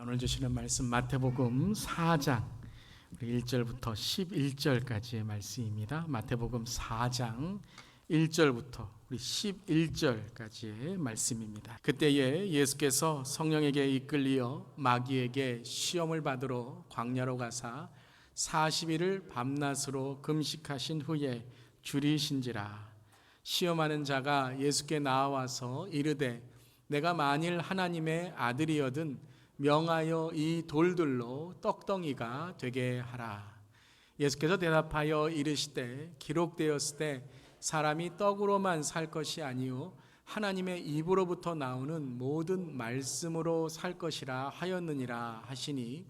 오늘 주시는 말씀 마태복음 4장 1절부터 11절까지의 말씀입니다. 마태복음 4장 1절부터 11절까지의 말씀입니다. 그때에 예수께서 성령에게 이끌리어 마귀에게 시험을 받으러 광야로 가사 40일을 밤낮으로 금식하신 후에 줄이신지라. 시험하는 자가 예수께 나와서 이르되 내가 만일 하나님의 아들이여든 명하여 이 돌들로 떡덩이가 되게 하라. 예수께서 대답하여 이르시되 기록되었을 때 사람이 떡으로만 살 것이 아니요 하나님의 입으로부터 나오는 모든 말씀으로 살 것이라 하였느니라 하시니,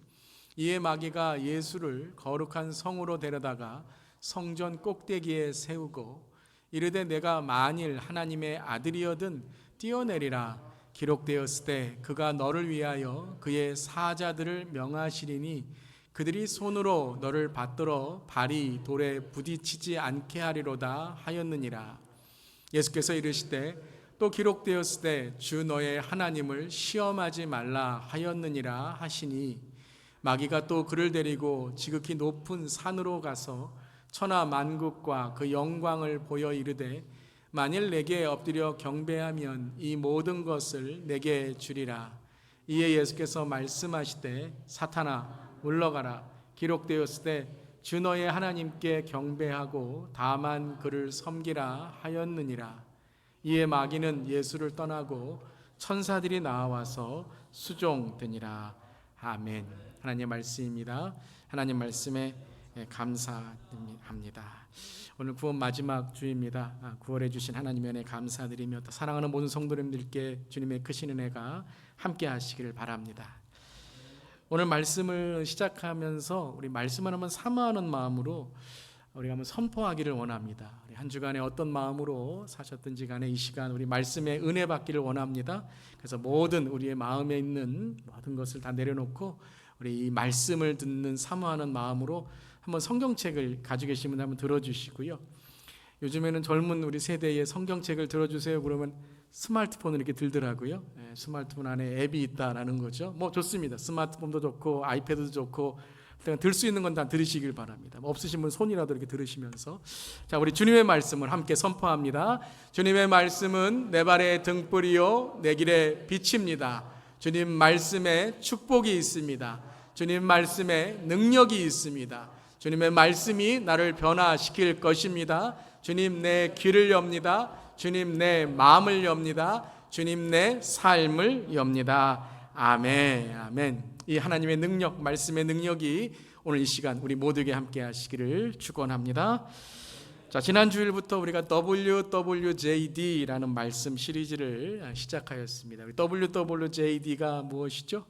이에 마귀가 예수를 거룩한 성으로 데려다가 성전 꼭대기에 세우고 이르되 내가 만일 하나님의 아들이여든 뛰어내리라. 기록되었을 때 그가 너를 위하여 그의 사자들을 명하시리니 그들이 손으로 너를 받들어 발이 돌에 부딪히지 않게 하리로다 하였느니라. 예수께서 이르시되 또 기록되었을 때 주 너의 하나님을 시험하지 말라 하였느니라 하시니, 마귀가 또 그를 데리고 지극히 높은 산으로 가서 천하 만국과 그 영광을 보여 이르되 만일 내게 엎드려 경배하면 이 모든 것을 내게 주리라. 이에 예수께서 말씀하시되 사탄아 물러가라. 기록되었을 때 주 너의 하나님께 경배하고 다만 그를 섬기라 하였느니라. 이에 마귀는 예수를 떠나고 천사들이 나와서 수종되니라. 아멘. 하나님의 말씀입니다. 하나님 말씀에 감사합니다. 오늘 구원 마지막 주입니다. 구원해 주신 하나님의 은혜 감사드리며 사랑하는 모든 성도님들께 주님의 크신 은혜가 함께 하시기를 바랍니다. 오늘 말씀을 시작하면서 우리 말씀을 한번 사모하는 마음으로 우리가 한번 선포하기를 원합니다. 우리 한 주간에 어떤 마음으로 사셨든지 간에 이 시간 우리 말씀에 은혜 받기를 원합니다. 그래서 모든 우리의 마음에 있는 모든 것을 다 내려놓고 우리 이 말씀을 듣는 사모하는 마음으로 한번 성경책을 가지고 계시면 한번 들어주시고요. 요즘에는 젊은 우리 세대의 성경책을 들어주세요 그러면 스마트폰을 이렇게 들더라고요. 스마트폰 안에 앱이 있다라는 거죠. 뭐 좋습니다. 스마트폰도 좋고 아이패드도 좋고 들 수 있는 건 다 들으시길 바랍니다. 없으신 분 손이라도 이렇게 들으시면서, 자, 우리 주님의 말씀을 함께 선포합니다. 주님의 말씀은 내 발의 등불이요 내 길의 빛입니다. 주님 말씀에 축복이 있습니다. 주님 말씀에 능력이 있습니다. 주님의 말씀이 나를 변화시킬 것입니다. 주님 내 귀를 엽니다. 주님 내 마음을 엽니다. 주님 내 삶을 엽니다. 아멘. 아멘. 이 하나님의 능력, 말씀의 능력이 오늘 이 시간 우리 모두에게 함께 하시기를 축원합니다. 자, 지난 주일부터 우리가 WWJD라는 말씀 시리즈를 시작하였습니다. WWJD가 무엇이죠?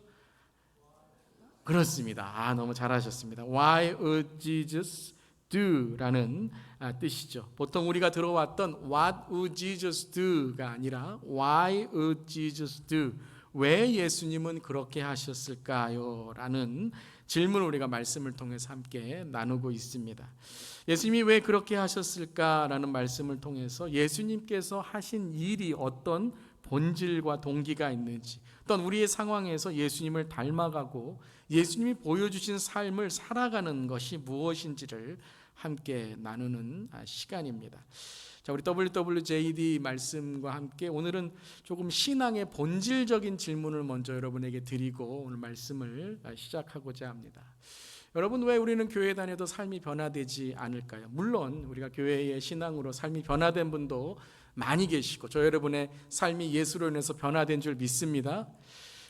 그렇습니다. 너무 잘하셨습니다. Why would Jesus do?라는 뜻이죠. 보통 우리가 들어왔던 What would Jesus do?가 아니라 Why would Jesus do? 왜 예수님은 그렇게 하셨을까요? 라는 질문을 우리가 말씀을 통해서 함께 나누고 있습니다. 예수님이 왜 그렇게 하셨을까라는 말씀을 통해서 예수님께서 하신 일이 어떤 본질과 동기가 있는지, 어떤 우리의 상황에서 예수님을 닮아가고 예수님이 보여주신 삶을 살아가는 것이 무엇인지를 함께 나누는 시간입니다. 자, 우리 WWJD 말씀과 함께 오늘은 조금 신앙의 본질적인 질문을 먼저 여러분에게 드리고 오늘 말씀을 시작하고자 합니다. 여러분, 왜 우리는 교회 다녀도 삶이 변화되지 않을까요? 물론 우리가 교회의 신앙으로 삶이 변화된 분도 많이 계시고 저 여러분의 삶이 예수로 인해서 변화된 줄 믿습니다.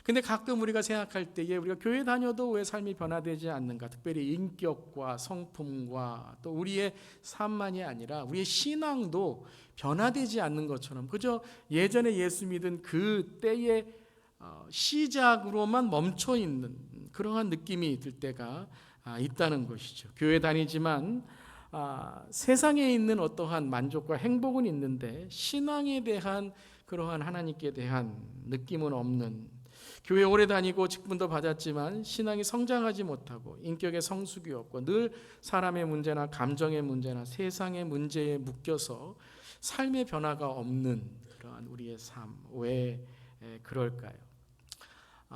근데 가끔 우리가 생각할 때에 우리가 교회 다녀도 왜 삶이 변화되지 않는가? 특별히 인격과 성품과 또 우리의 삶만이 아니라 우리의 신앙도 변화되지 않는 것처럼 그저 예전에 예수 믿은 그 때의 시작으로만 멈춰 있는 그러한 느낌이 들 때가 있다는 것이죠. 교회 다니지만 세상에 있는 어떠한 만족과 행복은 있는데 신앙에 대한 그러한 하나님께 대한 느낌은 없는, 교회 오래 다니고 직분도 받았지만 신앙이 성장하지 못하고 인격의 성숙이 없고 늘 사람의 문제나 감정의 문제나 세상의 문제에 묶여서 삶의 변화가 없는 그러한 우리의 삶, 왜 그럴까요?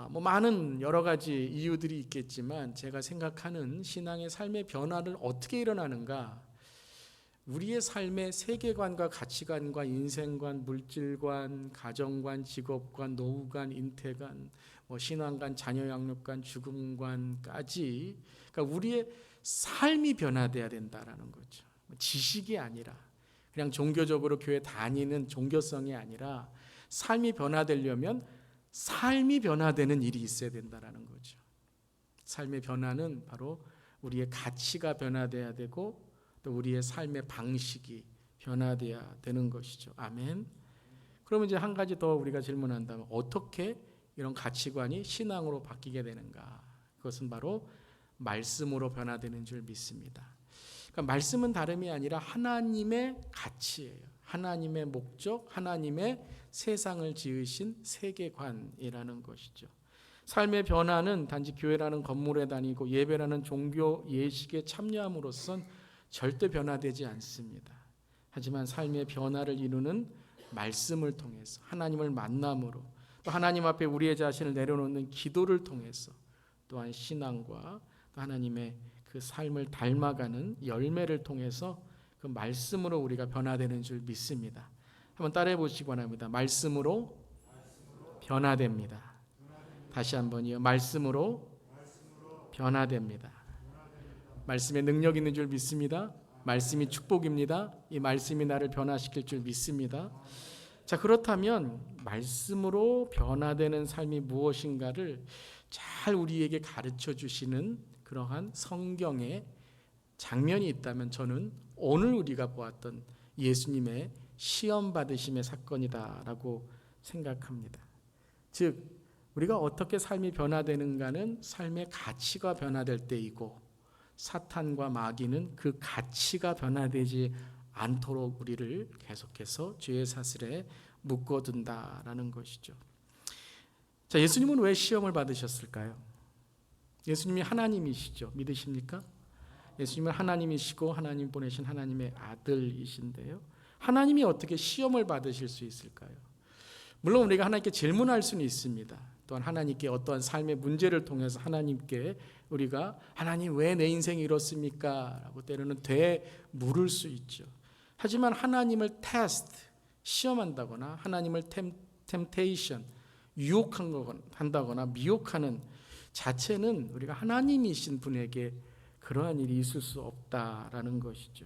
많은 여러 가지 이유들이 있겠지만 제가 생각하는 신앙의 삶의 변화를 어떻게 일어나는가, 우리의 삶의 세계관과 가치관과 인생관, 물질관, 가정관, 직업관, 노후관, 인태관, 신앙관, 자녀 양육관, 죽음관까지, 그러니까 우리의 삶이 변화돼야 된다라는 거죠. 지식이 아니라 그냥 종교적으로 교회 다니는 종교성이 아니라 삶이 변화되려면 삶이 변화되는 일이 있어야 된다라는 거죠. 삶의 변화는 바로 우리의 가치가 변화돼야 되고 또 우리의 삶의 방식이 변화돼야 되는 것이죠. 아멘. 그러면 이제 한 가지 더 우리가 질문한다면 어떻게 이런 가치관이 신앙으로 바뀌게 되는가? 그것은 바로 말씀으로 변화되는 줄 믿습니다. 그러니까 말씀은 다름이 아니라 하나님의 가치예요. 하나님의 목적, 하나님의 세상을 지으신 세계관이라는 것이죠. 삶의 변화는 단지 교회라는 건물에 다니고 예배라는 종교 예식에 참여함으로써 절대 변화되지 않습니다. 하지만 삶의 변화를 이루는 말씀을 통해서, 하나님을 만남으로, 또 하나님 앞에 우리의 자신을 내려놓는 기도를 통해서, 또한 신앙과 또 하나님의 그 삶을 닮아가는 열매를 통해서 그 말씀으로 우리가 변화되는 줄 믿습니다. 한번 따라해 보시기 바랍니다. 말씀으로 변화됩니다. 다시 한번요. 말씀으로 변화됩니다. 말씀에 능력 있는 줄 믿습니다. 말씀이 축복입니다. 이 말씀이 나를 변화시킬 줄 믿습니다. 자, 그렇다면 말씀으로 변화되는 삶이 무엇인가를 잘 우리에게 가르쳐 주시는 그러한 성경의 장면이 있다면 저는 오늘 우리가 보았던 예수님의 시험 받으심의 사건이다라고 생각합니다. 즉 우리가 어떻게 삶이 변화되는가는 삶의 가치가 변화될 때이고, 사탄과 마귀는 그 가치가 변화되지 않도록 우리를 계속해서 죄의 사슬에 묶어둔다라는 것이죠. 자, 예수님은 왜 시험을 받으셨을까요? 예수님이 하나님이시죠. 믿으십니까? 예수님은 하나님이시고 하나님 보내신 하나님의 아들이신데요. 하나님이 어떻게 시험을 받으실 수 있을까요? 물론 우리가 하나님께 질문할 수는 있습니다. 또한 하나님께 어떠한 삶의 문제를 통해서 하나님께 우리가 하나님 왜 내 인생이 이렇습니까? 라고 때로는 되물을 수 있죠. 하지만 하나님을 테스트, 시험한다거나 하나님을 템테이션, 유혹한다거나 미혹하는 자체는 우리가 하나님이신 분에게 그러한 일이 있을 수 없다라는 것이죠.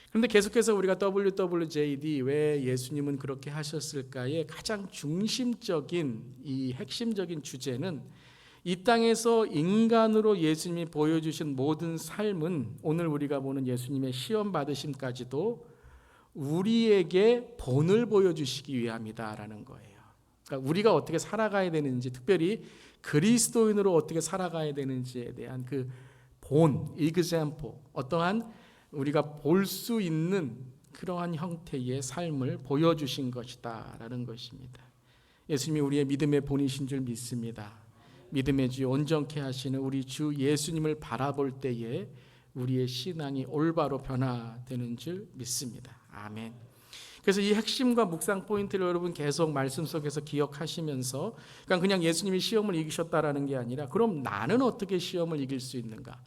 그런데 계속해서 우리가 WWJD 왜 예수님은 그렇게 하셨을까의 가장 중심적인 이 핵심적인 주제는, 이 땅에서 인간으로 예수님이 보여주신 모든 삶은 오늘 우리가 보는 예수님의 시험 받으심까지도 우리에게 본을 보여주시기 위함이다라는 거예요. 그러니까 우리가 어떻게 살아가야 되는지, 특별히 그리스도인으로 어떻게 살아가야 되는지에 대한 그 본, example, 어떠한 우리가 볼 수 있는 그러한 형태의 삶을 보여주신 것이다 라는 것입니다. 예수님이 우리의 믿음의 본이신 줄 믿습니다. 믿음의 주 온전케 하시는 우리 주 예수님을 바라볼 때에 우리의 신앙이 올바로 변화되는 줄 믿습니다. 아멘. 그래서 이 핵심과 묵상 포인트를 여러분 계속 말씀 속에서 기억하시면서, 그러니까 그냥 예수님이 시험을 이기셨다라는 게 아니라 그럼 나는 어떻게 시험을 이길 수 있는가?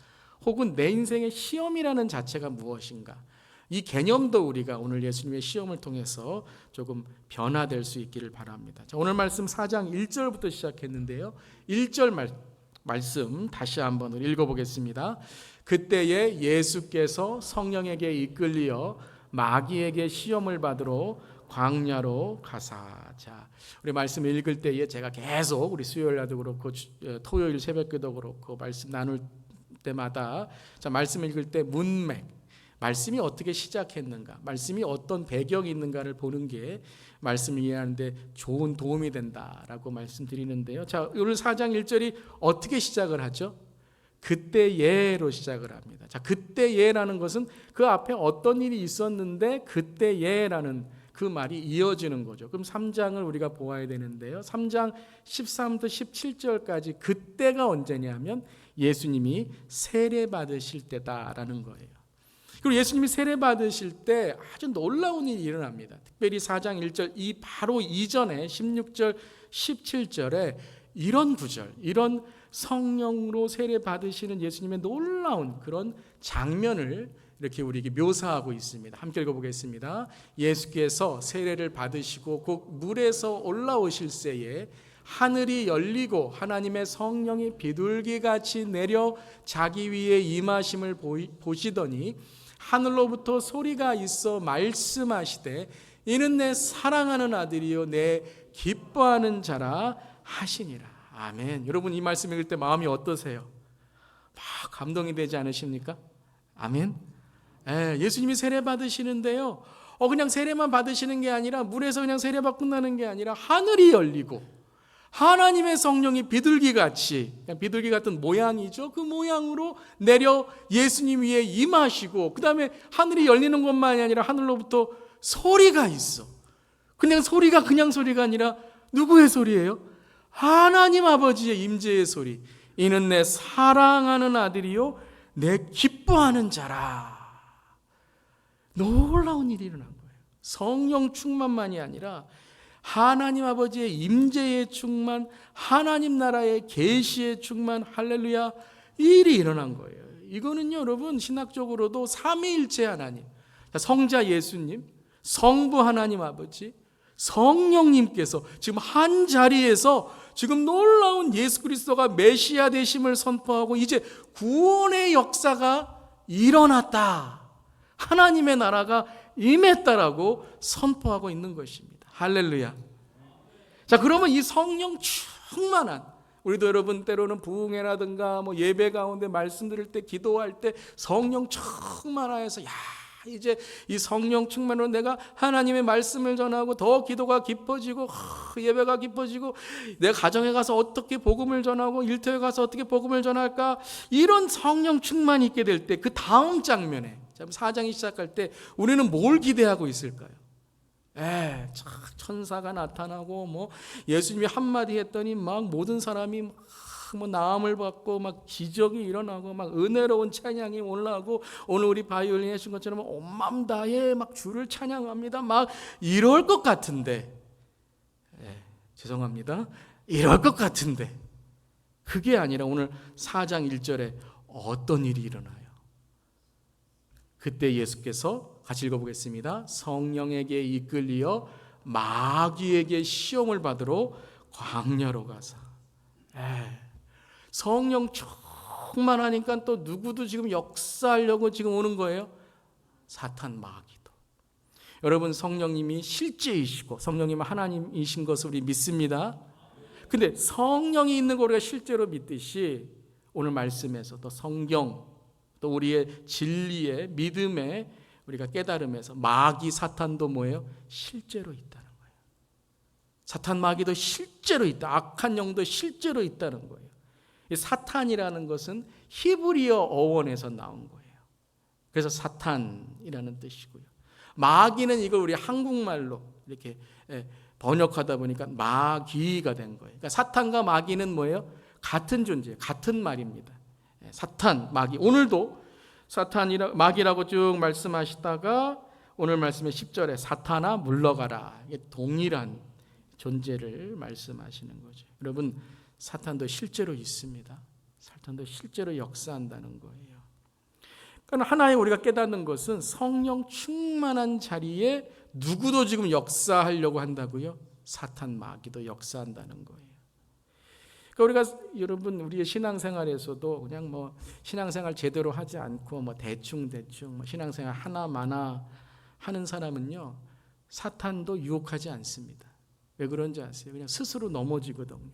혹은 내 인생의 시험이라는 자체가 무엇인가? 이 개념도 우리가 오늘 예수님의 시험을 통해서 조금 변화될 수 있기를 바랍니다. 자, 오늘 말씀 4장 1절부터 시작했는데요. 1절 말씀 다시 한번 읽어보겠습니다. 그때에 예수께서 성령에게 이끌리어 마귀에게 시험을 받으러 광야로 가사. 자, 우리 말씀 읽을 때에 제가 계속 우리 수요일날도 그렇고 토요일 새벽기도 그렇고 말씀 나눌 때마다 자, 말씀 읽을 때 문맥, 말씀이 어떻게 시작했는가, 말씀이 어떤 배경이 있는가를 보는 게 말씀을 이해하는데 좋은 도움이 된다라고 말씀드리는데요. 자, 오늘 4장 1절이 어떻게 시작을 하죠? 그때예로 시작을 합니다. 자, 그때예라는 것은 그 앞에 어떤 일이 있었는데 그때예라는 그 말이 이어지는 거죠. 그럼 3장을 우리가 보아야 되는데요. 3장 13부터 17절까지 그때가 언제냐면 예수님이 세례 받으실 때다라는 거예요. 그리고 예수님이 세례 받으실 때 아주 놀라운 일이 일어납니다. 특별히 4장 1절 이 바로 이전에 16절 17절에 이런 구절, 이런 성령으로 세례 받으시는 예수님의 놀라운 그런 장면을 이렇게 우리에게 묘사하고 있습니다. 함께 읽어보겠습니다. 예수께서 세례를 받으시고 곧 물에서 올라오실 새에 하늘이 열리고 하나님의 성령이 비둘기같이 내려 자기 위에 임하심을 보시더니 하늘로부터 소리가 있어 말씀하시되 이는 내 사랑하는 아들이요 내 기뻐하는 자라 하시니라. 아멘. 여러분 이 말씀 읽을 때 마음이 어떠세요? 막 감동이 되지 않으십니까? 아멘. 예수님이 세례 받으시는데요, 그냥 세례만 받으시는 게 아니라 물에서 그냥 세례 받고 나는 게 아니라 하늘이 열리고 하나님의 성령이 비둘기같이, 비둘기 같은 모양이죠. 그 모양으로 내려 예수님 위에 임하시고, 그 다음에 하늘이 열리는 것만이 아니라 하늘로부터 소리가 있어. 그냥 소리가 아니라 누구의 소리예요? 하나님 아버지의 임재의 소리. 이는 내 사랑하는 아들이요 내 기뻐하는 자라. 놀라운 일이 일어난 거예요. 성령 충만만이 아니라 하나님 아버지의 임재의 충만, 하나님 나라의 계시의 충만, 할렐루야, 일이 일어난 거예요. 이거는요 여러분 신학적으로도 삼위일체 하나님, 성자 예수님, 성부 하나님 아버지, 성령님께서 지금 한 자리에서 지금 놀라운 예수 그리스도가 메시아 되심을 선포하고 이제 구원의 역사가 일어났다, 하나님의 나라가 임했다라고 선포하고 있는 것입니다. 할렐루야. 자, 그러면 이 성령 충만한, 우리도 여러분 때로는 부흥회라든가 뭐 예배 가운데 말씀 들을 때 기도할 때 성령 충만하여서 이제 이 성령 충만으로 내가 하나님의 말씀을 전하고 더 기도가 깊어지고 예배가 깊어지고 내가 가정에 가서 어떻게 복음을 전하고 일터에 가서 어떻게 복음을 전할까, 이런 성령 충만이 있게 될 때 그 다음 장면에 4장이 시작할 때 우리는 뭘 기대하고 있을까요? 천사가 나타나고 뭐 예수님이 한마디 했더니 막 모든 사람이 막 뭐 나음을 받고 막 기적이 일어나고 막 은혜로운 찬양이 올라오고 오늘 우리 바이올린 해준 것처럼 온 마음 다해 막 주를 찬양합니다. 막 이럴 것 같은데, 죄송합니다. 이럴 것 같은데 그게 아니라 오늘 4장 1절에 어떤 일이 일어나요? 그때 예수께서 같이 읽어보겠습니다. 성령에게 이끌리어 마귀에게 시험을 받으러 광야로 가사. 성령 충만하니까 또 누구도 지금 역사하려고 지금 오는 거예요. 사탄 마귀도. 여러분 성령님이 실제이시고 성령님은 하나님이신 것을 우리 믿습니다. 근데 성령이 있는 거 우리가 실제로 믿듯이 오늘 말씀에서 또 성경 또 우리의 진리의 믿음의 우리가 깨달음에서 마귀 사탄도 뭐예요? 실제로 있다는 거예요. 사탄 마귀도 실제로 있다. 악한 영도 실제로 있다는 거예요. 이 사탄이라는 것은 히브리어 어원에서 나온 거예요. 그래서 사탄이라는 뜻이고요. 마귀는 이걸 우리 한국말로 이렇게 번역하다 보니까 마귀가 된 거예요. 그러니까 사탄과 마귀는 뭐예요? 같은 존재, 같은 말입니다. 사탄, 마귀. 오늘도 사탄이라 마귀라고 쭉 말씀하시다가 오늘 말씀의 10절에 사탄아 물러가라. 이게 동일한 존재를 말씀하시는 거죠. 여러분 사탄도 실제로 있습니다. 사탄도 실제로 역사한다는 거예요. 그러니까 하나의 우리가 깨닫는 것은 성령 충만한 자리에 누구도 지금 역사하려고 한다고요? 사탄 마귀도 역사한다는 거예요. 그러니까 우리가 여러분 우리의 신앙생활에서도 그냥 뭐 신앙생활 제대로 하지 않고 뭐 대충 뭐 신앙생활 하나마나 하는 사람은요 사탄도 유혹하지 않습니다. 왜 그런지 아세요? 그냥 스스로 넘어지거든요.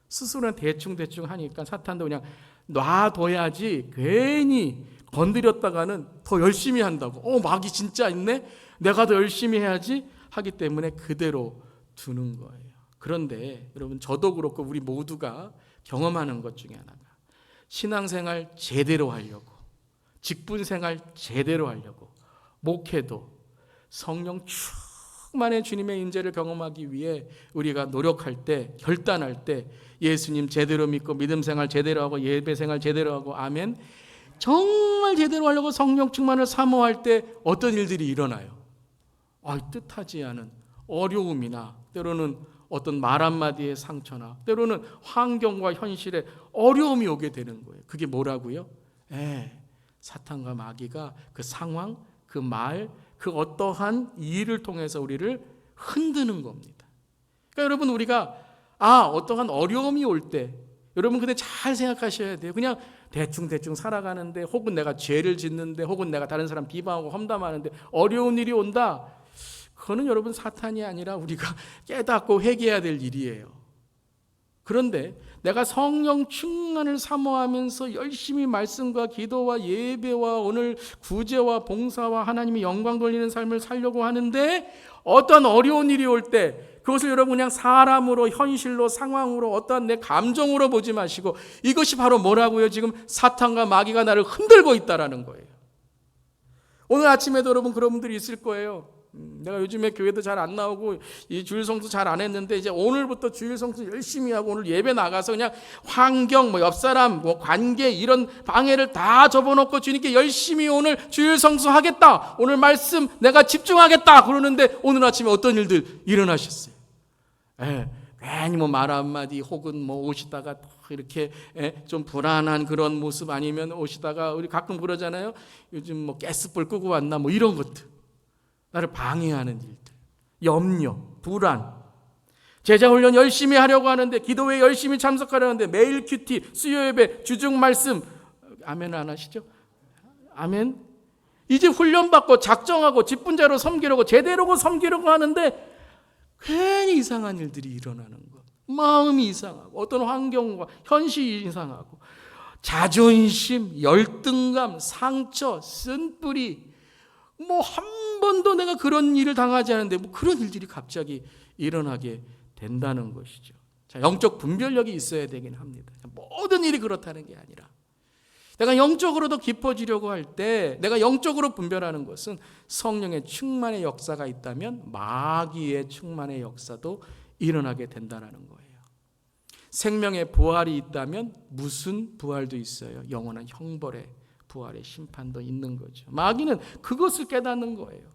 스스로는 대충 하니까 사탄도 그냥 놔둬야지 괜히 건드렸다가는 더 열심히 한다고. 마귀 진짜 있네? 내가 더 열심히 해야지 하기 때문에 그대로 두는 거예요. 그런데 여러분 저도 그렇고 우리 모두가 경험하는 것 중에 하나가 신앙생활 제대로 하려고, 직분생활 제대로 하려고, 목회도 성령 충만의 주님의 임재를 경험하기 위해 우리가 노력할 때, 결단할 때 예수님 제대로 믿고 믿음생활 제대로 하고 예배생활 제대로 하고 아멘 정말 제대로 하려고 성령 충만을 사모할 때 어떤 일들이 일어나요? 뜻하지 않은 어려움이나 때로는 어떤 말 한마디의 상처나 때로는 환경과 현실에 어려움이 오게 되는 거예요. 그게 뭐라고요? 사탄과 마귀가 그 상황, 그 말, 그 어떠한 일을 통해서 우리를 흔드는 겁니다. 그러니까 여러분, 우리가 어떠한 어려움이 올 때, 여러분 근데 잘 생각하셔야 돼요. 그냥 대충 살아가는데, 혹은 내가 죄를 짓는데, 혹은 내가 다른 사람 비방하고 험담하는데 어려운 일이 온다. 그거는 여러분 사탄이 아니라 우리가 깨닫고 회개해야 될 일이에요. 그런데 내가 성령 충만을 사모하면서 열심히 말씀과 기도와 예배와 오늘 구제와 봉사와 하나님의 영광 돌리는 삶을 살려고 하는데, 어떤 어려운 일이 올 때 그것을 여러분 그냥 사람으로, 현실로, 상황으로, 어떠한 내 감정으로 보지 마시고, 이것이 바로 뭐라고요? 지금 사탄과 마귀가 나를 흔들고 있다라는 거예요. 오늘 아침에도 여러분 그런 분들이 있을 거예요. 내가 요즘에 교회도 잘 안 나오고 이 주일 성수 잘 안 했는데, 이제 오늘부터 주일 성수 열심히 하고 오늘 예배 나가서 그냥 환경, 옆 사람, 관계 이런 방해를 다 접어놓고 주님께 열심히 오늘 주일 성수 하겠다, 오늘 말씀 내가 집중하겠다 그러는데, 오늘 아침에 어떤 일들 일어나셨어요? 괜히 말 한마디, 혹은 오시다가 이렇게 좀 불안한 그런 모습, 아니면 오시다가 우리 가끔 그러잖아요. 요즘 가스불 끄고 왔나 이런 것들, 나를 방해하는 일들, 염려, 불안. 제자훈련 열심히 하려고 하는데, 기도회에 열심히 참석하려는데, 매일 큐티, 수요예배, 주중 말씀, 아멘 안 하시죠? 아멘. 이제 훈련받고 작정하고 직분자로 섬기려고, 제대로 섬기려고 하는데 괜히 이상한 일들이 일어나는 것. 마음이 이상하고, 어떤 환경과 현실이 이상하고, 자존심, 열등감, 상처, 쓴뿌리, 한 번도 내가 그런 일을 당하지 않은데 그런 일들이 갑자기 일어나게 된다는 것이죠. 자, 영적 분별력이 있어야 되긴 합니다. 모든 일이 그렇다는 게 아니라, 내가 영적으로도 깊어지려고 할 때 내가 영적으로 분별하는 것은 성령의 충만의 역사가 있다면 마귀의 충만의 역사도 일어나게 된다는 거예요. 생명의 부활이 있다면 무슨 부활도 있어요? 영원한 형벌의 부활의 심판도 있는 거죠. 마귀는 그것을 깨닫는 거예요.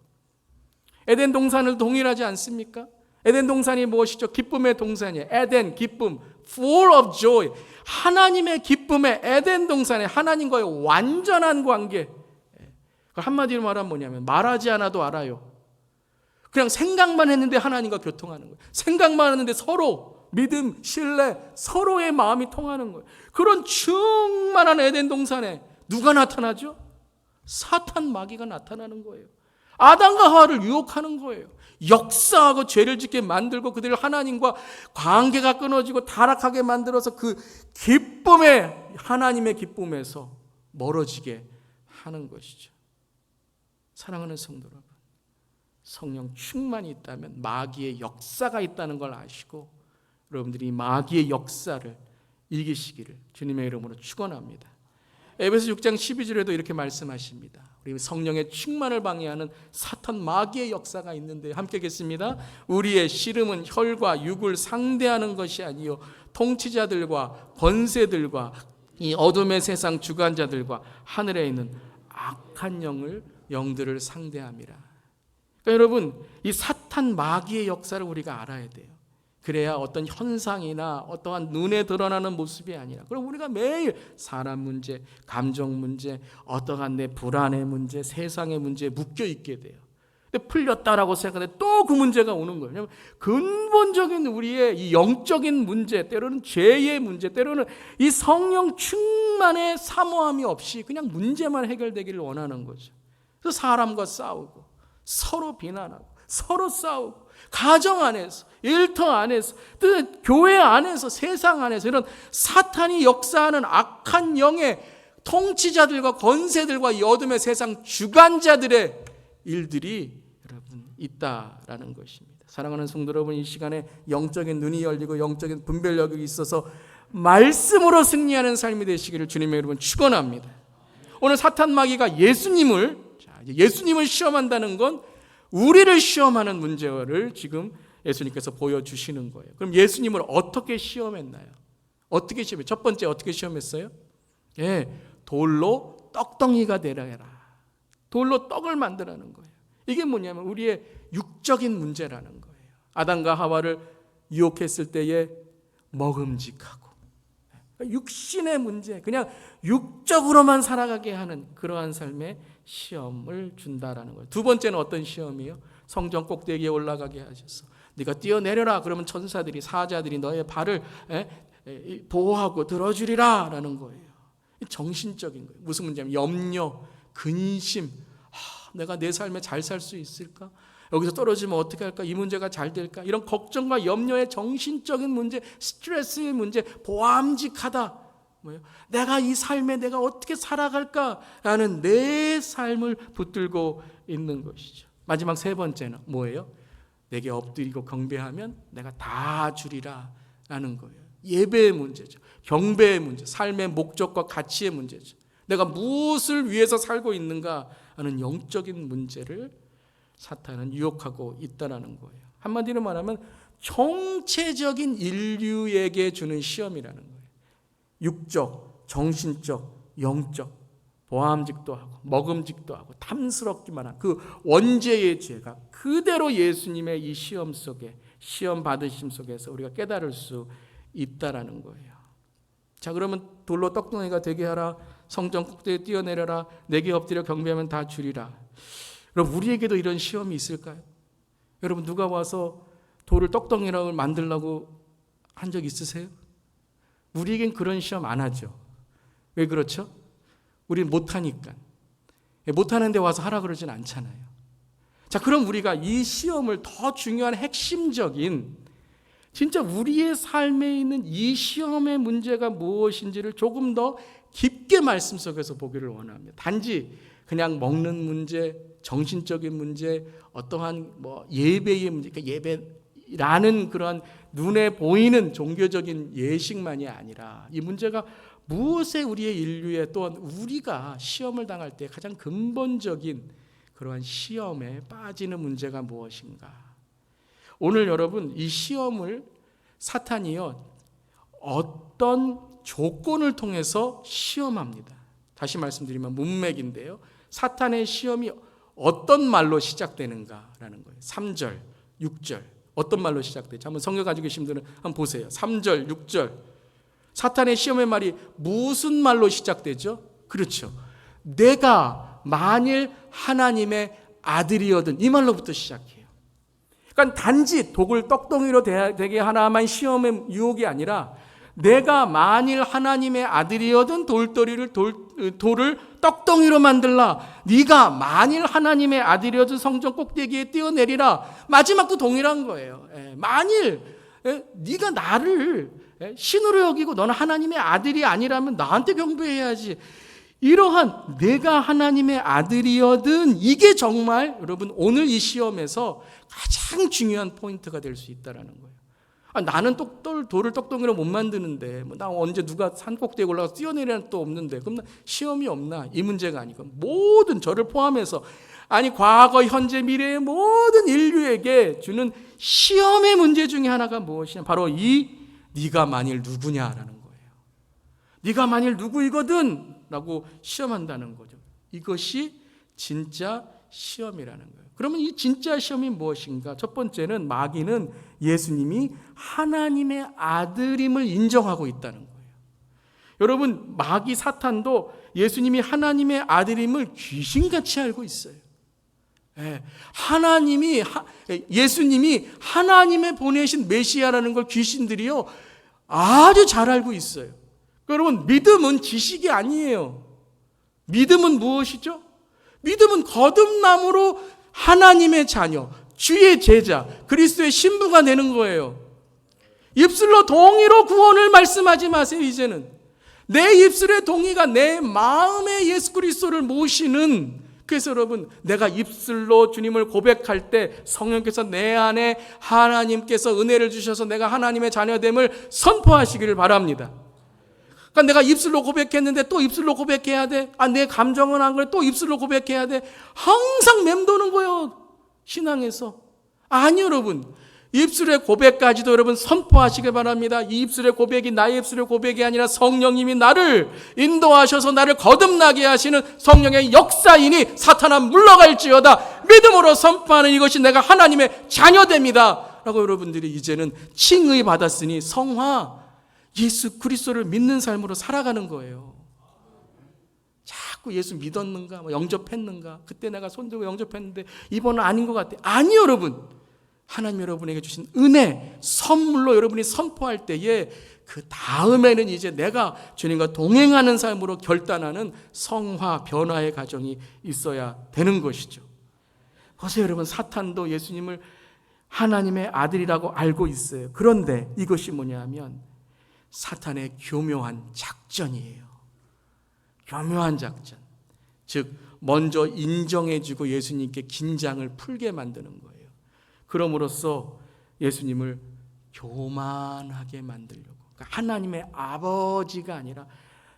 에덴 동산을 동일하지 않습니까? 에덴 동산이 무엇이죠? 기쁨의 동산이에요. 에덴, 기쁨, full of joy. 하나님의 기쁨의 에덴 동산에 하나님과의 완전한 관계. 한마디로 말하면 뭐냐면, 말하지 않아도 알아요. 그냥 생각만 했는데 하나님과 교통하는 거예요. 생각만 했는데 서로 믿음, 신뢰, 서로의 마음이 통하는 거예요. 그런 충만한 에덴 동산에 누가 나타나죠? 사탄, 마귀가 나타나는 거예요. 아담과 하와를 유혹하는 거예요. 역사하고 죄를 짓게 만들고 그들을 하나님과 관계가 끊어지고 타락하게 만들어서 그 기쁨의, 하나님의 기쁨에서 멀어지게 하는 것이죠. 사랑하는 성도 여러분, 성령 충만이 있다면 마귀의 역사가 있다는 걸 아시고, 여러분들이 마귀의 역사를 이기시기를 주님의 이름으로 축원합니다. 에베소 6장 12절에도 이렇게 말씀하십니다. 우리 성령의 충만을 방해하는 사탄 마귀의 역사가 있는데, 함께 읽겠습니다. 우리의 씨름은 혈과 육을 상대하는 것이 아니요 통치자들과 권세들과 이 어둠의 세상 주관자들과 하늘에 있는 악한 영들을 상대함이라. 그러니까 여러분, 이 사탄 마귀의 역사를 우리가 알아야 돼요. 그래야 어떤 현상이나 어떠한 눈에 드러나는 모습이 아니라, 그럼 우리가 매일 사람 문제, 감정 문제, 어떠한 내 불안의 문제, 세상의 문제에 묶여 있게 돼요. 근데 풀렸다라고 생각하는데 또 그 문제가 오는 거예요. 근본적인 우리의 이 영적인 문제, 때로는 죄의 문제, 때로는 이 성령 충만의 사모함이 없이 그냥 문제만 해결되기를 원하는 거죠. 그래서 사람과 싸우고, 서로 비난하고, 서로 싸우고, 가정 안에서, 일터 안에서, 또 교회 안에서, 세상 안에서 이런 사탄이 역사하는 악한 영의 통치자들과 권세들과 이 어둠의 세상 주관자들의 일들이 여러분 있다라는 것입니다. 사랑하는 성도 여러분, 이 시간에 영적인 눈이 열리고 영적인 분별력이 있어서 말씀으로 승리하는 삶이 되시기를 주님의 이름으로 축원합니다. 오늘 사탄 마귀가 예수님을 시험한다는 건 우리를 시험하는 문제를 지금 예수님께서 보여주시는 거예요. 그럼 예수님을 어떻게 시험했나요? 어떻게 시험했어요? 첫 번째 어떻게 시험했어요? 돌로 떡덩이가 되라 해라. 돌로 떡을 만들라는 거예요. 이게 뭐냐면 우리의 육적인 문제라는 거예요. 아담과 하와를 유혹했을 때에 먹음직하고, 육신의 문제, 그냥 육적으로만 살아가게 하는 그러한 삶의 시험을 준다라는 거예요. 두 번째는 어떤 시험이에요? 성전 꼭대기에 올라가게 하셔서 네가 뛰어내려라. 그러면 천사들이, 사자들이 너의 발을 보호하고 들어주리라 라는 거예요. 정신적인 거예요. 무슨 문제냐면 염려, 근심. 내가 내 삶에 잘 살 수 있을까? 여기서 떨어지면 어떻게 할까? 이 문제가 잘 될까? 이런 걱정과 염려의 정신적인 문제, 스트레스의 문제, 보암직하다. 뭐예요? 내가 이 삶에 내가 어떻게 살아갈까라는 내 삶을 붙들고 있는 것이죠. 마지막 세 번째는 뭐예요? 내게 엎드리고 경배하면 내가 다 주리라 라는 거예요. 예배의 문제죠. 경배의 문제, 삶의 목적과 가치의 문제죠. 내가 무엇을 위해서 살고 있는가 하는 영적인 문제를 사탄은 유혹하고 있다는 거예요. 한마디로 말하면 총체적인 인류에게 주는 시험이라는 거예요. 육적, 정신적, 영적, 보암직도 하고 먹음직도 하고 탐스럽기만 한 그 원죄의 죄가 그대로 예수님의 이 시험 속에, 시험 받으심 속에서 우리가 깨달을 수 있다라는 거예요. 자, 그러면 돌로 떡덩이가 되게 하라, 성전 꼭대기에 뛰어내려라, 내게 엎드려 경배하면 다 주리라. 여러분, 우리에게도 이런 시험이 있을까요? 여러분, 누가 와서 돌을 떡덩이라고 만들라고 한 적 있으세요? 우리에겐 그런 시험 안 하죠. 왜 그렇죠? 우린 못하니까. 못하는 데 와서 하라 그러진 않잖아요. 자, 그럼 우리가 이 시험을 더 중요한 핵심적인, 진짜 우리의 삶에 있는 이 시험의 문제가 무엇인지를 조금 더 깊게 말씀 속에서 보기를 원합니다. 단지 그냥 먹는 문제, 정신적인 문제, 어떠한 예배의 문제, 그러니까 예배라는 그런 눈에 보이는 종교적인 예식만이 아니라 이 문제가 무엇에 우리의 인류에 또한 우리가 시험을 당할 때 가장 근본적인 그러한 시험에 빠지는 문제가 무엇인가? 오늘 여러분, 이 시험을 사탄이요 어떤 조건을 통해서 시험합니다. 다시 말씀드리면 문맥인데요, 사탄의 시험이 어떤 말로 시작되는가라는 거예요. 3절, 6절 어떤 말로 시작되죠? 한번 성경 가지고 계신 분들은 한번 보세요. 3절, 6절 사탄의 시험의 말이 무슨 말로 시작되죠? 그렇죠. 내가 만일 하나님의 아들이거든, 이 말로부터 시작해요. 그러니까 단지 독을 떡덩이로 되게 하나만 시험의 유혹이 아니라 내가 만일 하나님의 아들이거든 돌을 떡덩이로 만들라. 네가 만일 하나님의 아들이어도 성전 꼭대기에 뛰어내리라. 마지막도 동일한 거예요. 만일 네가 나를 신으로 여기고 너는 하나님의 아들이 아니라면 나한테 경배해야지. 이러한 내가 하나님의 아들이거든, 이게 정말 여러분 오늘 이 시험에서 가장 중요한 포인트가 될 수 있다는 거예요. 나는 돌을 떡덩이로 못 만드는데 나 언제 누가 산 꼭대기에 올라가서 뛰어내리는 또 없는데 그럼 나 시험이 없나? 이 문제가 아니고 모든 저를 포함해서 과거, 현재, 미래의 모든 인류에게 주는 시험의 문제 중에 하나가 무엇이냐? 바로 이 네가 만일 누구냐라는 거예요. 네가 만일 누구이거든 라고 시험한다는 거죠. 이것이 진짜 시험이라는 거예요. 그러면 이 진짜 시험이 무엇인가? 첫 번째는 마귀는 예수님이 하나님의 아들임을 인정하고 있다는 거예요. 여러분, 마귀 사탄도 예수님이 하나님의 아들임을 귀신같이 알고 있어요. 예수님이 하나님의 보내신 메시아라는 걸 귀신들이요 아주 잘 알고 있어요. 여러분, 믿음은 지식이 아니에요. 믿음은 무엇이죠? 믿음은 거듭남으로 하나님의 자녀, 주의 제자, 그리스도의 신부가 되는 거예요. 입술로 동의로 구원을 말씀하지 마세요. 이제는 내 입술의 동의가 내 마음에 예수 그리스도를 모시는, 그래서 여러분, 내가 입술로 주님을 고백할 때 성령께서 내 안에 하나님께서 은혜를 주셔서 내가 하나님의 자녀됨을 선포하시기를 바랍니다. 그러니까 내가 입술로 고백했는데 또 입술로 고백해야 돼. 내 감정은 안 그래. 또 입술로 고백해야 돼. 항상 맴도는 거예요, 신앙에서. 아니, 여러분, 입술의 고백까지도 여러분 선포하시길 바랍니다. 이 입술의 고백이 나의 입술의 고백이 아니라 성령님이 나를 인도하셔서 나를 거듭나게 하시는 성령의 역사이니 사탄아 물러갈지어다. 믿음으로 선포하는 이것이 내가 하나님의 자녀됩니다. 라고 여러분들이 이제는 칭의 받았으니 성화, 예수 그리스도를 믿는 삶으로 살아가는 거예요. 자꾸 예수 믿었는가, 영접했는가, 그때 내가 손들고 영접했는데 이번은 아닌 것 같아. 아니요, 여러분. 하나님 여러분에게 주신 은혜, 선물로 여러분이 선포할 때에 그 다음에는 이제 내가 주님과 동행하는 삶으로 결단하는 성화, 변화의 과정이 있어야 되는 것이죠. 보세요, 여러분. 사탄도 예수님을 하나님의 아들이라고 알고 있어요. 그런데 이것이 뭐냐면 사탄의 교묘한 작전이에요. 교묘한 작전. 즉 먼저 인정해주고 예수님께 긴장을 풀게 만드는 거예요. 그럼으로써 예수님을 교만하게 만들려고. 그러니까 하나님의 아버지가 아니라,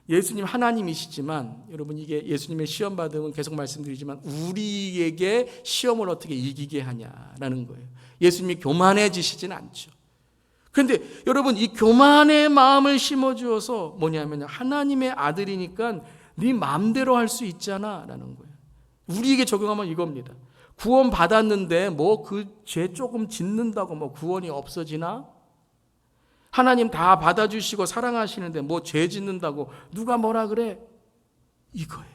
예수님 하나님이시지만 여러분, 이게 예수님의 시험 받음은 계속 말씀드리지만 우리에게 시험을 어떻게 이기게 하냐라는 거예요. 예수님이 교만해지시진 않죠. 그런데 여러분, 이 교만의 마음을 심어주어서 뭐냐면 하나님의 아들이니까 네 마음대로 할 수 있잖아 라는 거예요. 우리에게 적용하면 이겁니다. 구원 받았는데 뭐 그 죄 조금 짓는다고 뭐 구원이 없어지나? 하나님 다 받아주시고 사랑하시는데 뭐 죄 짓는다고 누가 뭐라 그래? 이거예요.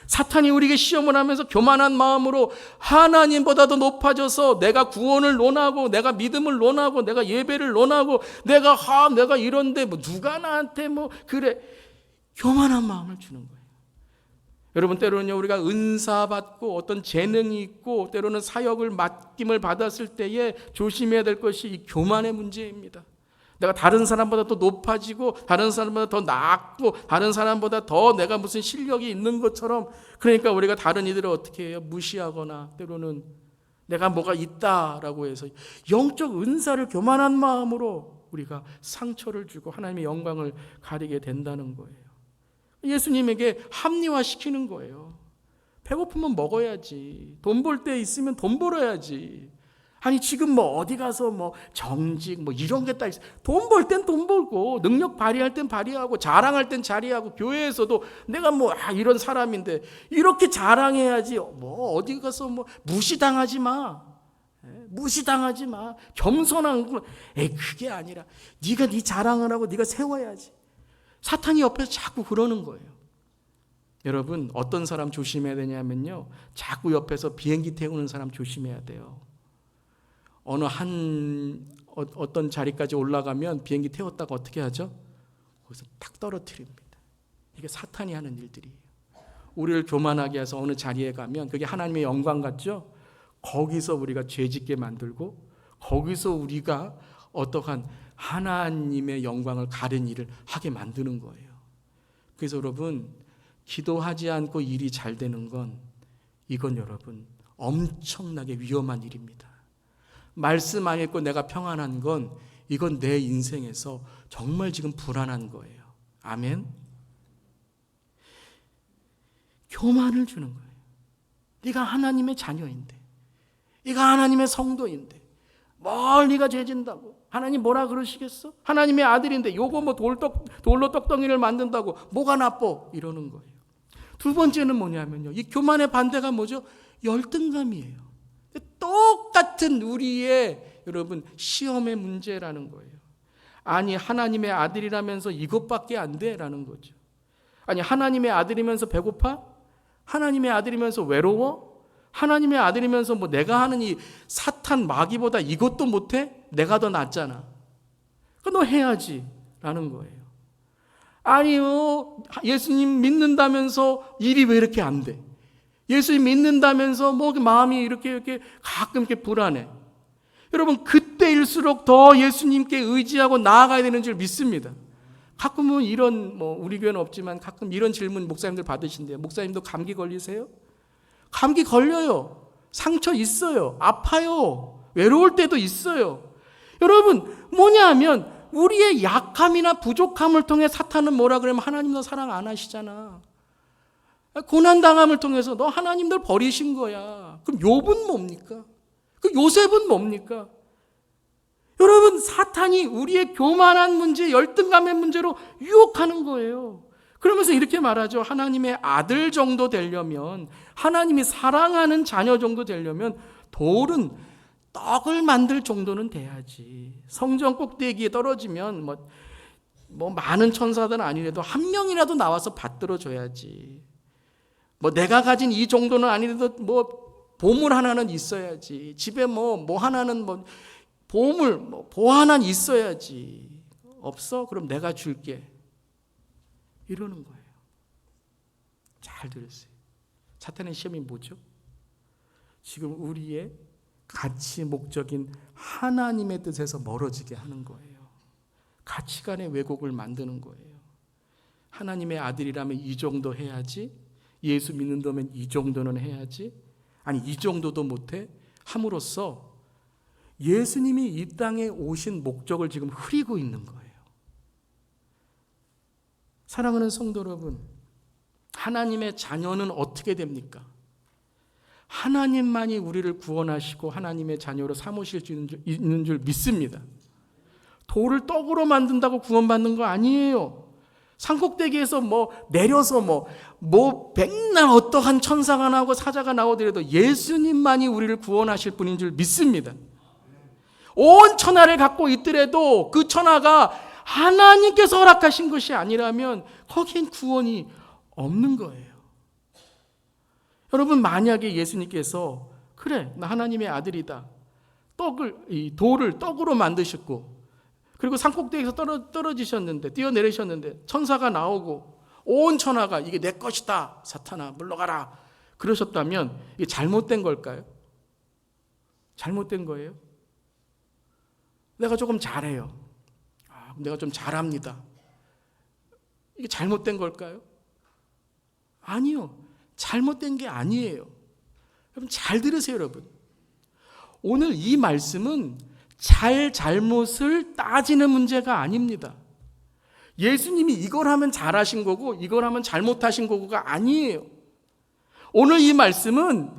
사탄이 우리에게 시험을 하면서 교만한 마음으로 하나님보다도 높아져서 내가 구원을 논하고 내가 믿음을 논하고 내가 예배를 논하고 내가 이런데 뭐 누가 나한테 뭐 그래, 교만한 마음을 주는 거예요. 여러분, 때로는요, 우리가 은사 받고 어떤 재능이 있고 때로는 사역을 맡김을 받았을 때에 조심해야 될 것이 이 교만의 문제입니다. 내가 다른 사람보다 더 높아지고 다른 사람보다 더 낫고 다른 사람보다 더 내가 무슨 실력이 있는 것처럼, 그러니까 우리가 다른 이들을 어떻게 해요? 무시하거나 때로는 내가 뭐가 있다라고 해서 영적 은사를 교만한 마음으로 우리가 상처를 주고 하나님의 영광을 가리게 된다는 거예요. 예수님에게 합리화시키는 거예요. 배고프면 먹어야지. 돈 벌 때 있으면 돈 벌어야지. 아니 지금 뭐 어디 가서 뭐 정직 뭐 이런 게 딱 있어. 돈 벌 땐 돈 벌고 능력 발휘할 땐 발휘하고 자랑할 땐 자랑하고, 교회에서도 내가 뭐 이런 사람인데 이렇게 자랑해야지. 뭐 어디 가서 뭐 무시당하지 마. 무시당하지 마. 겸손한 거. 그게 아니라 네가 네 자랑을 하고 네가 세워야지. 사탄이 옆에서 자꾸 그러는 거예요. 여러분, 어떤 사람 조심해야 되냐면요, 자꾸 옆에서 비행기 태우는 사람 조심해야 돼요. 어떤 자리까지 올라가면 비행기 태웠다가 어떻게 하죠? 거기서 딱 떨어뜨립니다. 이게 사탄이 하는 일들이에요. 우리를 교만하게 해서 어느 자리에 가면 그게 하나님의 영광 같죠? 거기서 우리가 죄짓게 만들고 거기서 우리가 어떠한 하나님의 영광을 가린 일을 하게 만드는 거예요. 그래서 여러분, 기도하지 않고 일이 잘 되는 건 이건 여러분 엄청나게 위험한 일입니다. 말씀 안 읽고 내가 평안한 건 이건 내 인생에서 정말 지금 불안한 거예요. 아멘. 교만을 주는 거예요. 네가 하나님의 자녀인데, 네가 하나님의 성도인데 뭘 네가 죄진다고? 하나님 뭐라 그러시겠어? 하나님의 아들인데 요거 뭐 돌로 떡덩이를 만든다고 뭐가 나빠? 이러는 거예요. 두 번째는 뭐냐면요, 이 교만의 반대가 뭐죠? 열등감이에요. 똑같은 우리의 여러분 시험의 문제라는 거예요. 아니 하나님의 아들이라면서 이것밖에 안 돼라는 거죠. 아니 하나님의 아들이면서 배고파? 하나님의 아들이면서 외로워? 하나님의 아들이면서 뭐 내가 하는 이 사탄 마귀보다 이것도 못해? 내가 더 낫잖아. 너 해야지 라는 거예요. 아니요, 예수님 믿는다면서 일이 왜 이렇게 안 돼? 예수님 믿는다면서 뭐 마음이 이렇게 가끔 이렇게 불안해. 여러분, 그때일수록 더 예수님께 의지하고 나아가야 되는 줄 믿습니다. 가끔은 이런 우리 교회는 없지만 가끔 이런 질문 목사님들 받으신대요. 목사님도 감기 걸리세요? 감기 걸려요. 상처 있어요. 아파요. 외로울 때도 있어요. 여러분, 뭐냐면 우리의 약함이나 부족함을 통해 사탄은 뭐라 그러면 하나님 너 사랑 안 하시잖아. 고난당함을 통해서 너 하나님 널 버리신 거야. 그럼 욥은 뭡니까? 그 요셉은 뭡니까? 여러분, 사탄이 우리의 교만한 문제, 열등감의 문제로 유혹하는 거예요. 그러면서 이렇게 말하죠. 하나님의 아들 정도 되려면, 하나님이 사랑하는 자녀 정도 되려면 돌은 떡을 만들 정도는 돼야지. 성전 꼭대기에 떨어지면 뭐 많은 천사들은 아니라도 한 명이라도 나와서 받들어 줘야지. 뭐 내가 가진 이 정도는 아니라도 뭐 보물 하나는 있어야지. 집에 뭐 하나는 뭐 보물 보 하나는 있어야지. 없어? 그럼 내가 줄게. 이러는 거예요. 잘 들으세요. 사탄의 시험이 뭐죠? 지금 우리의 가치 목적인 하나님의 뜻에서 멀어지게 하는 거예요. 가치관의 왜곡을 만드는 거예요. 하나님의 아들이라면 이 정도 해야지. 예수 믿는다면 이 정도는 해야지. 아니 이 정도도 못해? 함으로써 예수님이 이 땅에 오신 목적을 지금 흐리고 있는 거예요. 사랑하는 성도 여러분, 하나님의 자녀는 어떻게 됩니까? 하나님만이 우리를 구원하시고 하나님의 자녀로 삼으실 수 있는 줄 믿습니다. 돌을 떡으로 만든다고 구원받는 거 아니에요. 산꼭대기에서 내려서 백날 어떠한 천사가 나오고 사자가 나오더라도 예수님만이 우리를 구원하실 분인 줄 믿습니다. 온 천하를 갖고 있더라도 그 천하가 하나님께서 허락하신 것이 아니라면 거기엔 구원이 없는 거예요. 여러분, 만약에 예수님께서 그래 나 하나님의 아들이다, 돌을 떡으로 만드셨고 그리고 산꼭대기에서 떨어지셨는데 뛰어내리셨는데 천사가 나오고 온 천하가 이게 내 것이다 사탄아 물러가라 그러셨다면 이게 잘못된 걸까요? 잘못된 거예요? 내가 조금 잘해요. 내가 좀 잘합니다. 이게 잘못된 걸까요? 아니요. 잘못된 게 아니에요. 여러분 잘 들으세요. 여러분, 오늘 이 말씀은 잘못을 따지는 문제가 아닙니다. 예수님이 이걸 하면 잘하신 거고 이걸 하면 잘못하신 거고가 아니에요. 오늘 이 말씀은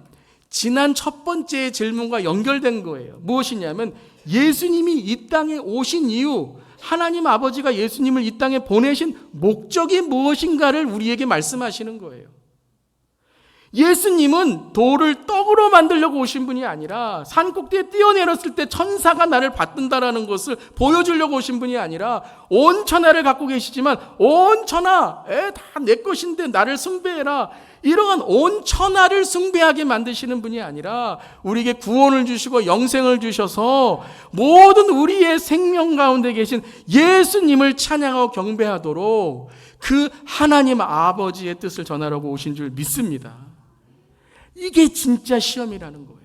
지난 첫 번째 질문과 연결된 거예요. 무엇이냐면 예수님이 이 땅에 오신 이유, 하나님 아버지가 예수님을 이 땅에 보내신 목적이 무엇인가를 우리에게 말씀하시는 거예요. 예수님은 돌을 떡으로 만들려고 오신 분이 아니라 산꼭대기에 뛰어내렸을 때 천사가 나를 받든다라는 것을 보여주려고 오신 분이 아니라 온 천하를 갖고 계시지만 온 천하 다 내 것인데 나를 숭배해라, 이러한 온 천하를 숭배하게 만드시는 분이 아니라 우리에게 구원을 주시고 영생을 주셔서 모든 우리의 생명 가운데 계신 예수님을 찬양하고 경배하도록 그 하나님 아버지의 뜻을 전하려고 오신 줄 믿습니다. 이게 진짜 시험이라는 거예요.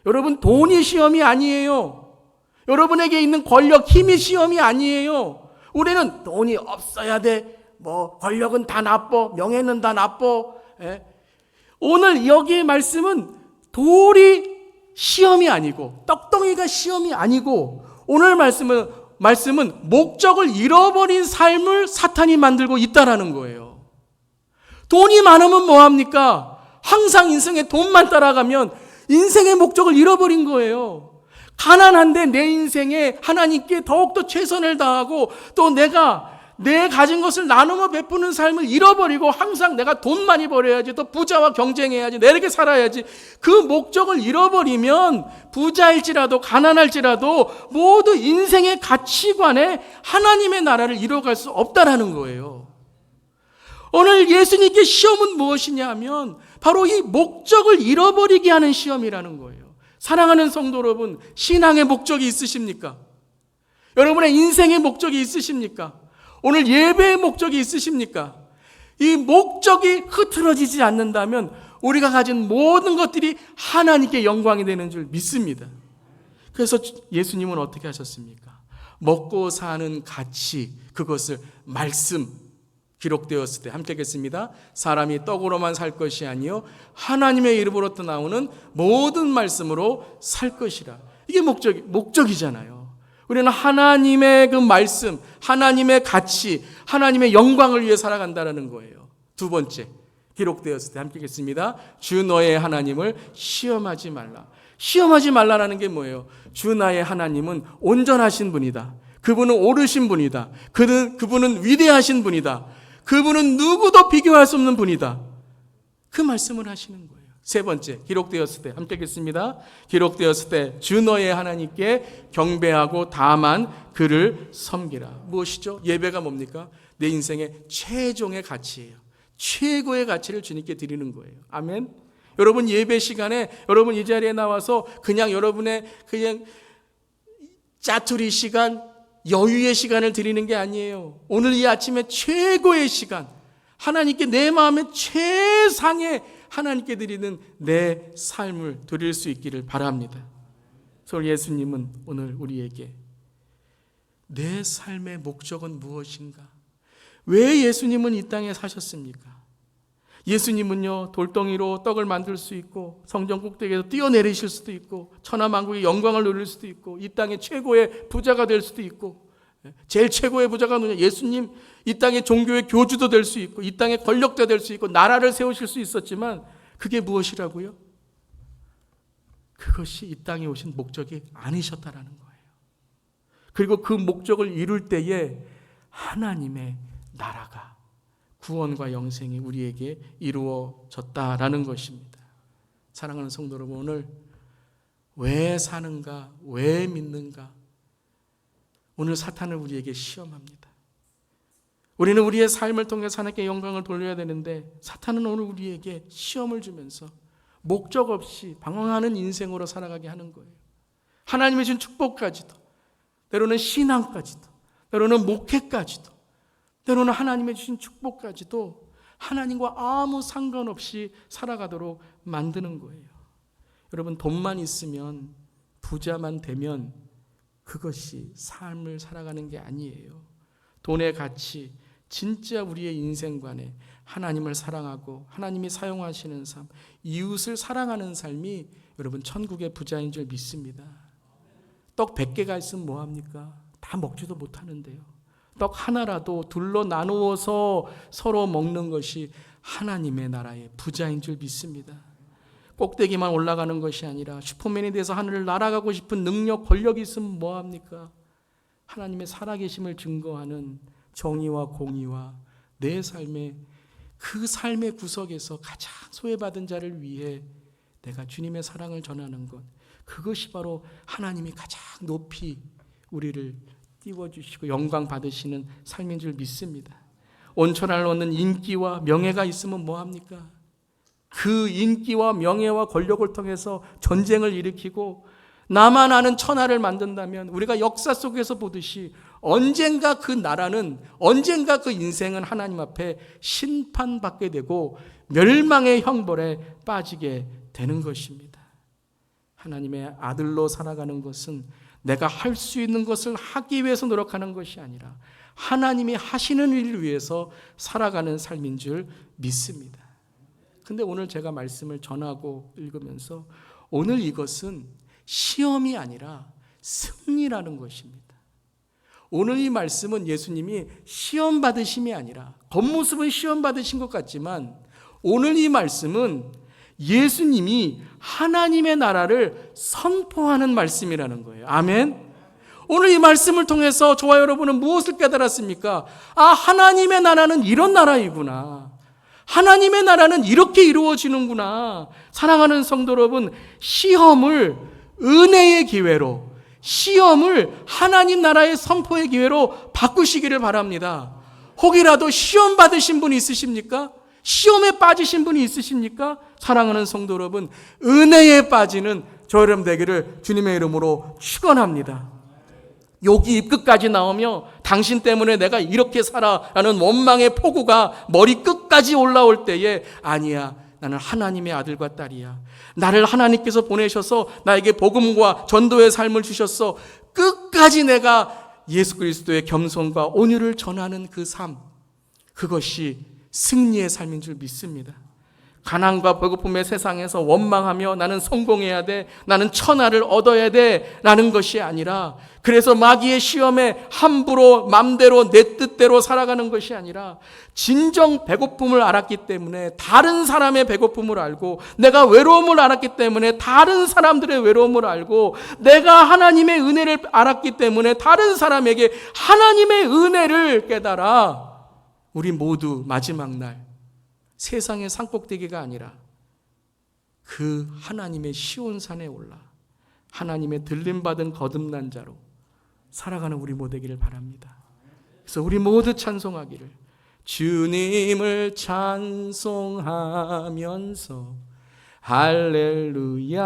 여러분 돈이 시험이 아니에요. 여러분에게 있는 권력, 힘이 시험이 아니에요. 우리는 돈이 없어야 돼. 권력은 다 나빠. 명예는 다 나빠. 오늘 여기의 말씀은 돌이 시험이 아니고 떡덩이가 시험이 아니고 오늘 말씀은 목적을 잃어버린 삶을 사탄이 만들고 있다라는 거예요. 돈이 많으면 뭐합니까? 항상 인생에 돈만 따라가면 인생의 목적을 잃어버린 거예요. 가난한데 내 인생에 하나님께 더욱더 최선을 다하고 또 내가 내 가진 것을 나누며 베푸는 삶을 잃어버리고 항상 내가 돈 많이 벌어야지, 또 부자와 경쟁해야지, 내게 살아야지, 그 목적을 잃어버리면 부자일지라도 가난할지라도 모두 인생의 가치관에 하나님의 나라를 이뤄갈 수 없다라는 거예요. 오늘 예수님께 시험은 무엇이냐 하면 바로 이 목적을 잃어버리게 하는 시험이라는 거예요. 사랑하는 성도 여러분, 신앙의 목적이 있으십니까? 여러분의 인생의 목적이 있으십니까? 오늘 예배의 목적이 있으십니까? 이 목적이 흐트러지지 않는다면 우리가 가진 모든 것들이 하나님께 영광이 되는 줄 믿습니다. 그래서 예수님은 어떻게 하셨습니까? 먹고 사는 가치, 그것을 말씀 기록되었을 때 함께 읽겠습니다. 사람이 떡으로만 살 것이 아니요 하나님의 이름으로부터 나오는 모든 말씀으로 살 것이라. 이게 목적이잖아요. 우리는 하나님의 그 말씀, 하나님의 가치, 하나님의 영광을 위해 살아간다는 거예요. 두 번째, 기록되었을 때 함께 읽겠습니다. 주 너의 하나님을 시험하지 말라. 시험하지 말라라는 게 뭐예요? 주 나의 하나님은 온전하신 분이다. 그분은 오르신 분이다. 그분은 위대하신 분이다. 그분은 누구도 비교할 수 없는 분이다. 그 말씀을 하시는 거예요. 세 번째, 기록되었을 때, 함께 읽겠습니다. 기록되었을 때 주 너의 하나님께 경배하고 다만 그를 섬기라. 무엇이죠? 예배가 뭡니까? 내 인생의 최종의 가치예요. 최고의 가치를 주님께 드리는 거예요. 아멘. 여러분 예배 시간에 여러분 이 자리에 나와서 그냥 여러분의 그냥 짜투리 시간, 여유의 시간을 드리는 게 아니에요. 오늘 이 아침에 최고의 시간, 하나님께 내 마음의 최상의 하나님께 드리는 내 삶을 드릴 수 있기를 바랍니다. 그래서 예수님은 오늘 우리에게 내 삶의 목적은 무엇인가? 왜 예수님은 이 땅에 사셨습니까? 예수님은요, 돌덩이로 떡을 만들 수 있고 성전 꼭대기에서 뛰어내리실 수도 있고 천하만국의 영광을 누릴 수도 있고 이 땅의 최고의 부자가 될 수도 있고 제일 최고의 부자가 누구냐? 예수님. 이 땅의 종교의 교주도 될 수 있고 이 땅의 권력자 될 수 있고 나라를 세우실 수 있었지만 그게 무엇이라고요? 그것이 이 땅에 오신 목적이 아니셨다라는 거예요. 그리고 그 목적을 이룰 때에 하나님의 나라가 구원과 영생이 우리에게 이루어졌다라는 것입니다. 사랑하는 성도 여러분, 오늘 왜 사는가? 왜 믿는가? 오늘 사탄은 우리에게 시험합니다. 우리는 우리의 삶을 통해 하나님께 영광을 돌려야 되는데 사탄은 오늘 우리에게 시험을 주면서 목적 없이 방황하는 인생으로 살아가게 하는 거예요. 하나님의 주신 축복까지도, 때로는 신앙까지도, 때로는 목회까지도, 때로는 하나님의 주신 축복까지도 하나님과 아무 상관없이 살아가도록 만드는 거예요. 여러분, 돈만 있으면, 부자만 되면 그것이 삶을 살아가는 게 아니에요. 돈의 가치, 진짜 우리의 인생관에 하나님을 사랑하고 하나님이 사용하시는 삶, 이웃을 사랑하는 삶이 여러분 천국의 부자인 줄 믿습니다. 떡 100개가 있으면 뭐합니까? 다 먹지도 못하는데요. 떡 하나라도 둘로 나누어서 서로 먹는 것이 하나님의 나라의 부자인 줄 믿습니다. 꼭대기만 올라가는 것이 아니라 슈퍼맨이 돼서 하늘을 날아가고 싶은 능력, 권력이 있으면 뭐합니까? 하나님의 살아계심을 증거하는 정의와 공의와 내 삶의 그 삶의 구석에서 가장 소외받은 자를 위해 내가 주님의 사랑을 전하는 것, 그것이 바로 하나님이 가장 높이 우리를 띄워주시고 영광 받으시는 삶인 줄 믿습니다. 온천을 얻는 인기와 명예가 있으면 뭐합니까? 그 인기와 명예와 권력을 통해서 전쟁을 일으키고 나만 아는 천하를 만든다면 우리가 역사 속에서 보듯이 언젠가 그 나라는, 언젠가 그 인생은 하나님 앞에 심판받게 되고 멸망의 형벌에 빠지게 되는 것입니다. 하나님의 아들로 살아가는 것은 내가 할 수 있는 것을 하기 위해서 노력하는 것이 아니라 하나님이 하시는 일을 위해서 살아가는 삶인 줄 믿습니다. 근데 오늘 제가 말씀을 전하고 읽으면서 오늘 이것은 시험이 아니라 승리라는 것입니다. 오늘 이 말씀은 예수님이 시험 받으심이 아니라, 겉모습은 시험 받으신 것 같지만 오늘 이 말씀은 예수님이 하나님의 나라를 선포하는 말씀이라는 거예요. 아멘. 오늘 이 말씀을 통해서 저와 여러분은 무엇을 깨달았습니까? 아, 하나님의 나라는 이런 나라이구나. 하나님의 나라는 이렇게 이루어지는구나. 사랑하는 성도 여러분, 시험을 은혜의 기회로, 시험을 하나님 나라의 선포의 기회로 바꾸시기를 바랍니다. 혹이라도 시험 받으신 분이 있으십니까? 시험에 빠지신 분이 있으십니까? 사랑하는 성도 여러분, 은혜에 빠지는 저 여러분 되기를 주님의 이름으로 축원합니다. 욕이 입끝까지 나오며 당신 때문에 내가 이렇게 살아라는 원망의 폭우가 머리 끝까지 올라올 때에 아니야, 나는 하나님의 아들과 딸이야. 나를 하나님께서 보내셔서 나에게 복음과 전도의 삶을 주셨어. 끝까지 내가 예수 그리스도의 겸손과 온유를 전하는 그 삶, 그것이 승리의 삶인 줄 믿습니다. 가난과 배고픔의 세상에서 원망하며 나는 성공해야 돼, 나는 천하를 얻어야 돼 라는 것이 아니라, 그래서 마귀의 시험에 함부로 맘대로 내 뜻대로 살아가는 것이 아니라 진정 배고픔을 알았기 때문에 다른 사람의 배고픔을 알고, 내가 외로움을 알았기 때문에 다른 사람들의 외로움을 알고, 내가 하나님의 은혜를 알았기 때문에 다른 사람에게 하나님의 은혜를 깨달아 우리 모두 마지막 날 세상의 산꼭대기가 아니라 그 하나님의 시온산에 올라 하나님의 들림받은 거듭난 자로 살아가는 우리 모두 되기를 바랍니다. 그래서 우리 모두 찬송하기를, 주님을 찬송하면서 할렐루야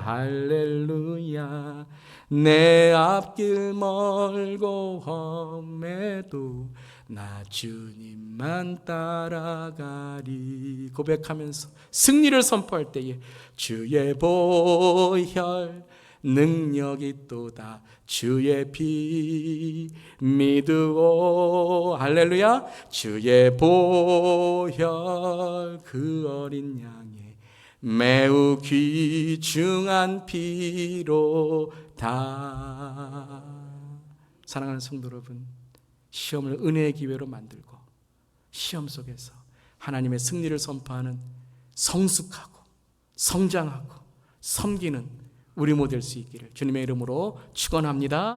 할렐루야, 내 앞길 멀고 험해도 나 주님만 따라가리 고백하면서 승리를 선포할 때에 주의 보혈 능력이 또다, 주의 피 믿으오 할렐루야, 주의 보혈 그 어린 양의 매우 귀중한 피로다. 사랑하는 성도 여러분, 시험을 은혜의 기회로 만들고 시험 속에서 하나님의 승리를 선포하는 성숙하고 성장하고 섬기는 우리 모두 될 수 있기를 주님의 이름으로 축원합니다.